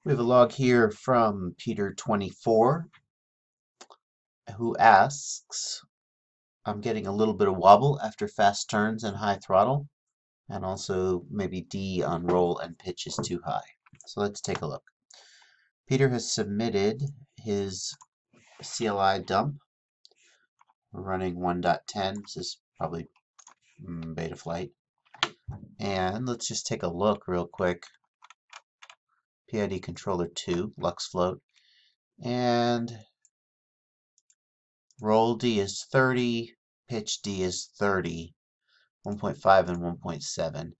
We have a log here from peter24 who asks, I'm getting a little bit of wobble after fast turns and high throttle, and also maybe D on roll and pitch is too high. So let's take a look. Peter has submitted his CLI dump. We're running 1.10. This is probably beta flight. And let's just take a look real quick. PID controller 2, lux float. And roll D is 30, pitch D is 30, 1.5 and 1.7.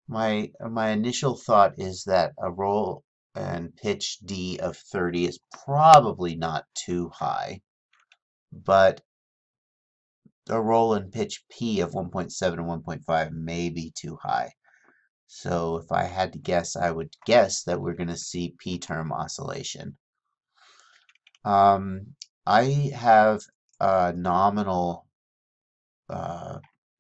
My initial thought is that a roll and pitch D of 30 is probably not too high, but a roll and pitch P of 1.7 and 1.5 may be too high. So if I had to guess, I would guess that we're going to see P-term oscillation. I have a nominal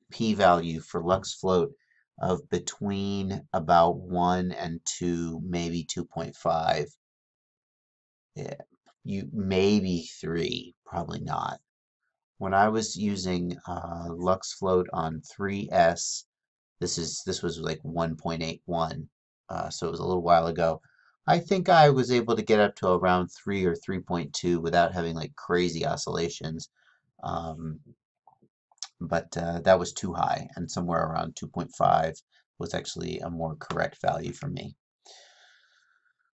p-value for lux float of between about 1 and 2, maybe 2.5. Yeah, maybe 3, probably not. When I was using lux float on 3S, this was like 1.81, so it was a little while ago. I think I was able to get up to around 3 or 3.2 without having like crazy oscillations. But that was too high, and somewhere around 2.5 was actually a more correct value for me.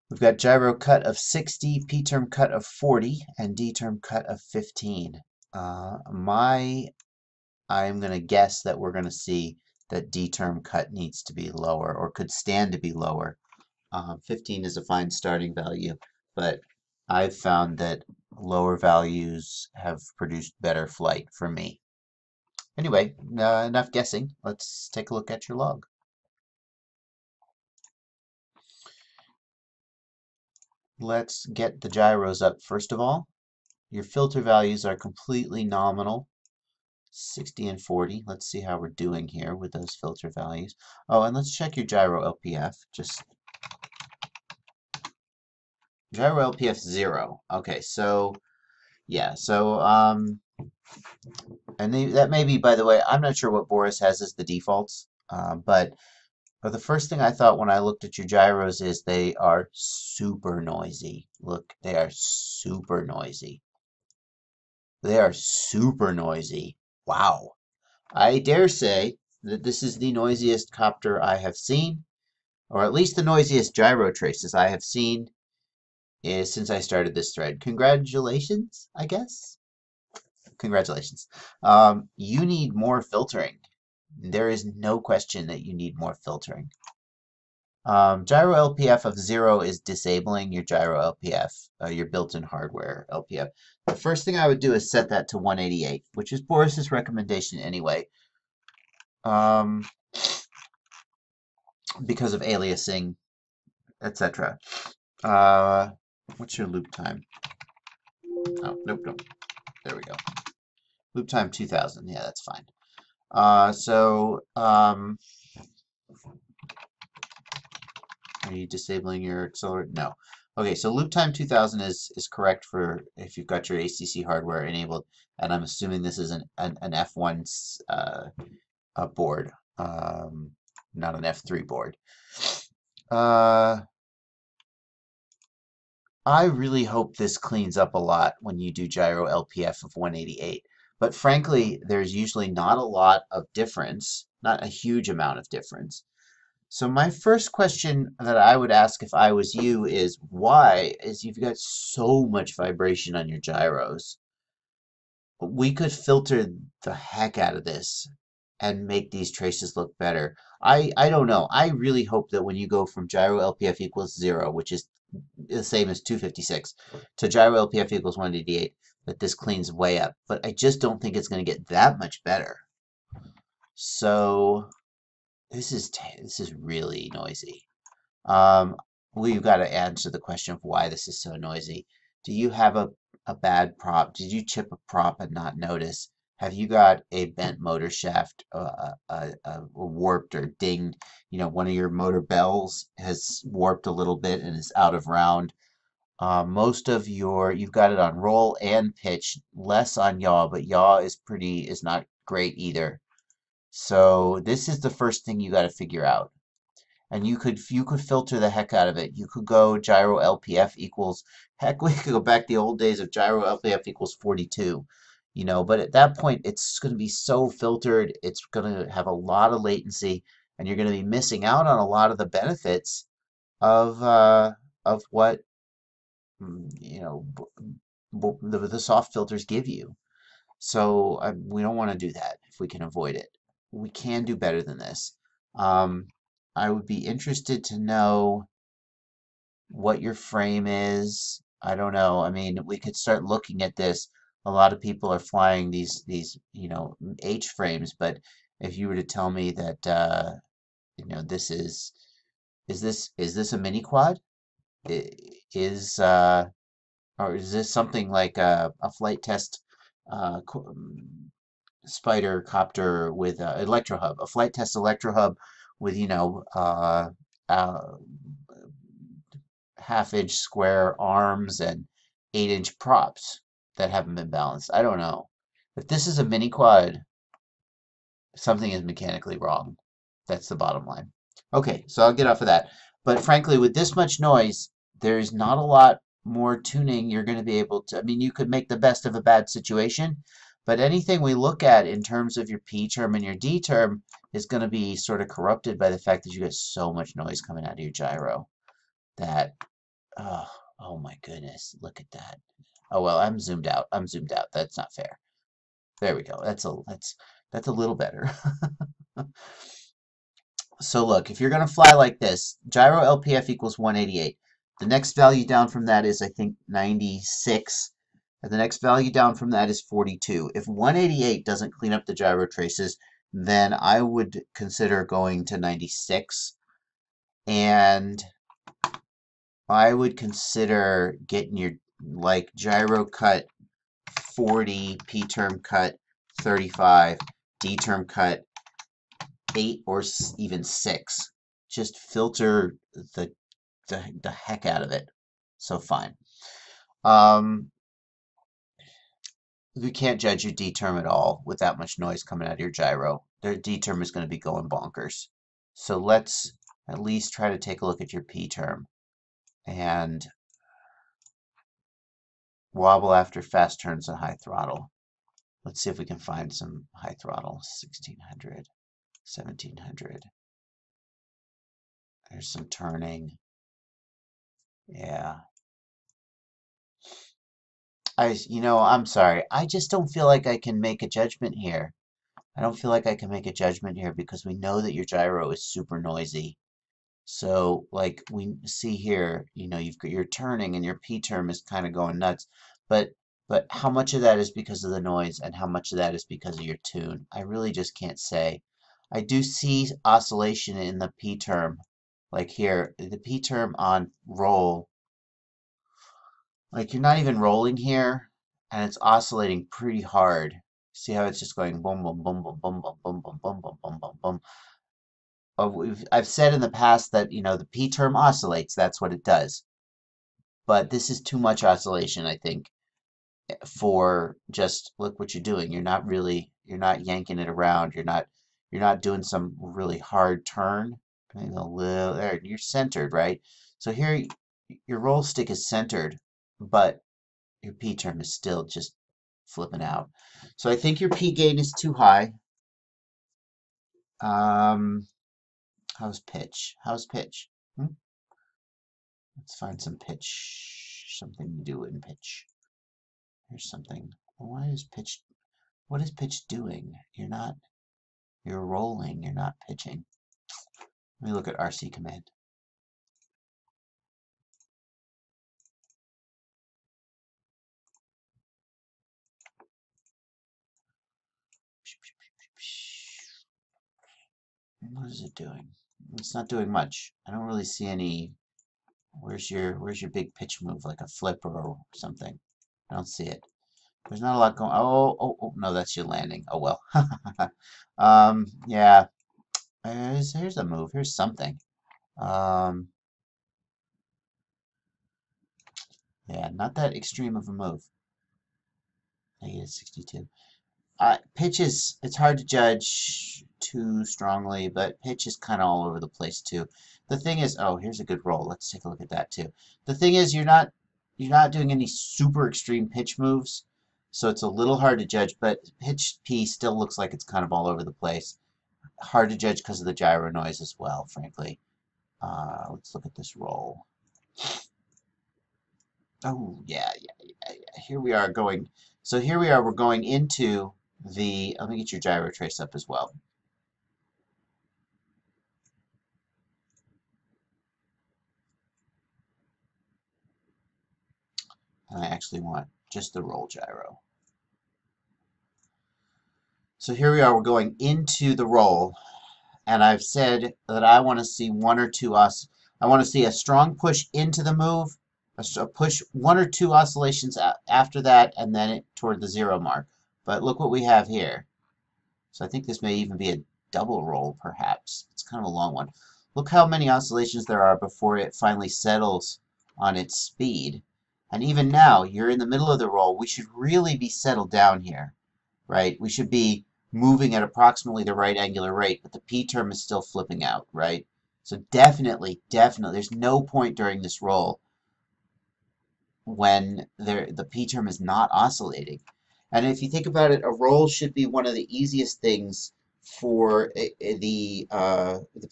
We've got gyro cut of 60, P-term cut of 40, and D-term cut of 15. I'm going to guess that we're going to see that D-term cut needs to be lower, or could stand to be lower. 15 is a fine starting value, but I've found that lower values have produced better flight for me. Anyway, enough guessing. Let's take a look at your log. Let's get the gyros up first of all. Your filter values are completely nominal, 60 and 40. Let's see how we're doing here with those filter values. Oh, and let's check your gyro LPF. Just gyro LPF 0. Okay, so yeah, so and that may be, by the way, I'm not sure what Boris has as the defaults, but the first thing I thought when I looked at your gyros is they are super noisy. Look, they are super noisy. They are super noisy. Wow. I dare say that this is the noisiest copter I have seen, or at least the noisiest gyro traces I have seen since I started this thread. Congratulations, I guess. Congratulations. You need more filtering. There is no question that you need more filtering. Gyro LPF of 0 is disabling your gyro LPF, your built-in hardware LPF. The first thing I would do is set that to 188, which is Boris's recommendation anyway, because of aliasing, etc. What's your loop time? Oh, nope. There we go. Loop time 2000. Yeah, that's fine. Are you disabling your accelerator? No. Okay, so loop time 2000 is correct for if you've got your ACC hardware enabled, and I'm assuming this is an F1 board, not an F3 board. I really hope this cleans up a lot when you do gyro LPF of 188, but frankly, there's usually not a lot of difference, not a huge amount of difference. So my first question that I would ask if I was you is why is you've got so much vibration on your gyros. We could filter the heck out of this and make these traces look better. I don't know. I really hope that when you go from gyro LPF equals 0, which is the same as 256, to gyro LPF equals 188, that this cleans way up. But I just don't think it's going to get that much better. So this is really noisy. We've got to answer the question of why this is so noisy. Do you have a bad prop? Did you chip a prop and not notice? Have you got a bent motor shaft, warped or dinged? One of your motor bells has warped a little bit and is out of round. Most of you've got it on roll and pitch, less on yaw, but yaw is not great either. So this is the first thing you got to figure out. And you could filter the heck out of it. You could go gyro LPF equals, heck, we could go back the old days of gyro LPF equals 42. But at that point it's going to be so filtered, it's going to have a lot of latency, and you're going to be missing out on a lot of the benefits of what the soft filters give you. So we don't want to do that if we can avoid it. We can do better than this. Um, I would be interested to know what your frame is. I don't know. I mean, we could start looking at this. A lot of people are flying these H frames, but if you were to tell me that this is this a mini quad? I- Is or is this something like a flight test spider copter with electro hub, a flight test electro hub with uh, half-inch square arms and 8-inch props that haven't been balanced? I don't know. If this is a mini quad, something is mechanically wrong. That's the bottom line. Okay, so I'll get off of that. But frankly, with this much noise, there's not a lot more tuning you're going to be able to. I mean, you could make the best of a bad situation, but anything we look at in terms of your P term and your D term is going to be sort of corrupted by the fact that you get so much noise coming out of your gyro that, oh, oh my goodness, look at that. Oh well, I'm zoomed out. I'm zoomed out. That's not fair. There we go. That's a little better. So look, if you're going to fly like this, gyro LPF equals 188. The next value down from that is, I think, 96. And the next value down from that is 42. If 188 doesn't clean up the gyro traces, then I would consider going to 96. And I would consider getting your gyro cut 40, P term cut 35, D term cut 8 or even 6. Just filter the heck out of it. So fine. You can't judge your D term at all with that much noise coming out of your gyro. Their D term is going to be going bonkers. So let's at least try to take a look at your P term and wobble after fast turns and high throttle. Let's see if we can find some high throttle. 1600, 1700. There's some turning. Yeah. I'm sorry. I just don't feel like I can make a judgment here. I don't feel like I can make a judgment here because we know that your gyro is super noisy. So, like we see here, you've got your turning and your P term is kind of going nuts. But how much of that is because of the noise and how much of that is because of your tune? I really just can't say. I do see oscillation in the P term. Like here, the P term on roll, like you're not even rolling here, and it's oscillating pretty hard. See how it's just going boom, boom, boom, boom, boom, boom, boom, boom, boom, boom, boom, boom, boom. I've said in the past that the P term oscillates. That's what it does. But this is too much oscillation, I think, for just look what you're doing. You're not yanking it around. You're not doing some really hard turn. Doing a little there. You're centered, right? So here, your roll stick is centered, but your P term is still just flipping out. So I think your P gain is too high. How's pitch? How's pitch? Let's find some pitch, something to do in pitch. Here's something. What is pitch doing? You're rolling, you're not pitching. Let me look at RC command. What is it doing? It's not doing much. I don't really see any. Where's your big pitch move, like a flip or something? I don't see it. There's not a lot going. Oh, no, that's you landing. Oh well. Yeah. Here's a move. Here's something. Um, yeah, not that extreme of a move. -62. Pitch is, it's hard to judge too strongly, but pitch is kind of all over the place too. The thing is, oh, here's a good roll. Let's take a look at that too. The thing is, you're not doing any super extreme pitch moves, so it's a little hard to judge, but pitch P still looks like it's kind of all over the place. Hard to judge because of the gyro noise as well, frankly. Let's look at this roll. Oh, yeah. Here we are going. So here we are, we're going into let me get your gyro trace up as well. And I actually want just the roll gyro. So here we are, we're going into the roll, and I've said that I want to see one or two I want to see a strong push into the move, a push one or two oscillations after that, and then toward the 0 mark. But look what we have here. So I think this may even be a double roll, perhaps. It's kind of a long one. Look how many oscillations there are before it finally settles on its speed. And even now, you're in the middle of the roll. We should really be settled down here, right? We should be moving at approximately the right angular rate, but the P term is still flipping out, right? So definitely, there's no point during this roll when the P term is not oscillating. And if you think about it, a roll should be one of the easiest things for the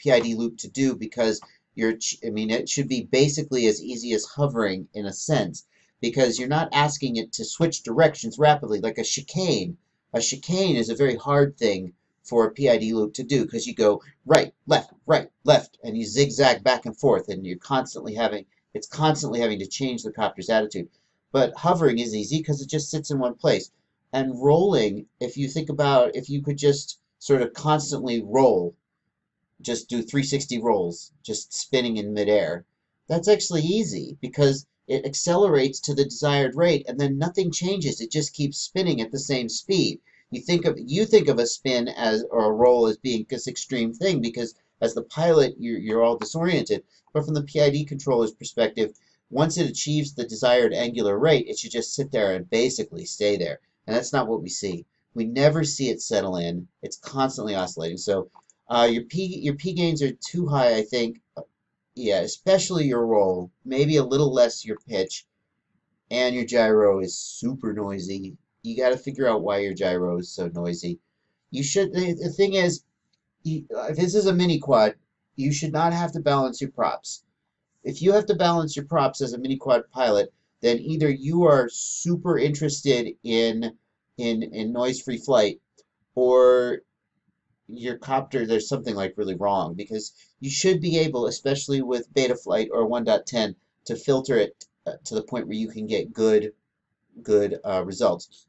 PID loop to do, because it should be basically as easy as hovering in a sense, because you're not asking it to switch directions rapidly like a chicane. A chicane is a very hard thing for a PID loop to do, because you go right, left, and you zigzag back and forth, and it's constantly having to change the copter's attitude. But hovering is easy because it just sits in one place. And rolling, if you think about, if you could just sort of constantly roll, just do 360 rolls, just spinning in midair, that's actually easy because it accelerates to the desired rate and then nothing changes. It just keeps spinning at the same speed. You think of a spin or a roll as being this extreme thing because as the pilot you're all disoriented. But from the PID controller's perspective, once it achieves the desired angular rate, it should just sit there and basically stay there. And that's not what we see. We never see it settle in. It's constantly oscillating. So your P gains are too high, I think. Yeah, especially your roll. Maybe a little less your pitch. And your gyro is super noisy. You got to figure out why your gyro is so noisy. The thing is, if this is a mini quad, you should not have to balance your props. If you have to balance your props as a mini quad pilot, then either you are super interested in noise-free flight, or your copter, there's something like really wrong, because you should be able, especially with Betaflight or 1.10, to filter it to the point where you can get good results.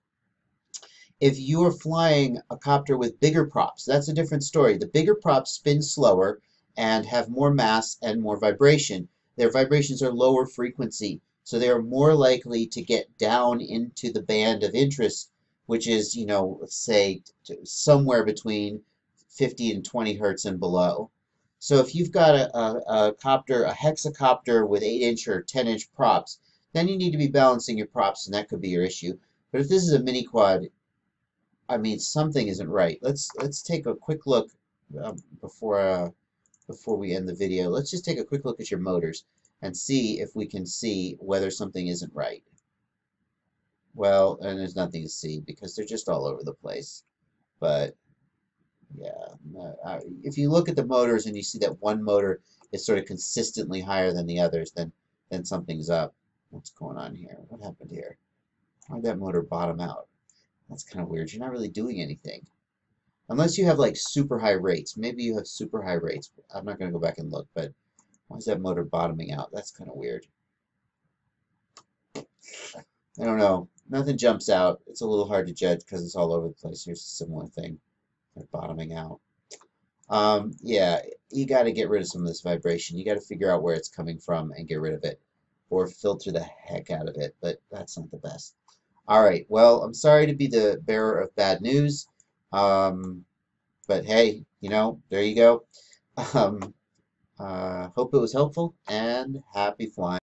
If you are flying a copter with bigger props, that's a different story. The bigger props spin slower and have more mass and more vibration. Their vibrations are lower frequency, so they are more likely to get down into the band of interest, which is, let's say somewhere between 50 and 20 hertz and below. So if you've got a copter, a hexacopter with 8-inch or 10-inch props, then you need to be balancing your props, and that could be your issue. But if this is a mini quad, something isn't right. Let's take a quick look before we end the video. Let's just take a quick look at your motors and see if we can see whether something isn't right. Well, and there's nothing to see because they're just all over the place. But yeah, if you look at the motors and you see that one motor is sort of consistently higher than the others, then something's up. What's going on here? What happened here? Why did that motor bottom out? That's kind of weird. You're not really doing anything. Unless you have like super high rates. Maybe you have super high rates. I'm not going to go back and look, but why is that motor bottoming out? That's kind of weird. I don't know. Nothing jumps out. It's a little hard to judge because it's all over the place. Here's a similar thing. They're bottoming out. Yeah, you got to get rid of some of this vibration. You got to figure out where it's coming from and get rid of it, or filter the heck out of it, but that's not the best. All right. Well, I'm sorry to be the bearer of bad news. Um, but hey, there you go. Um, hope it was helpful and happy flying.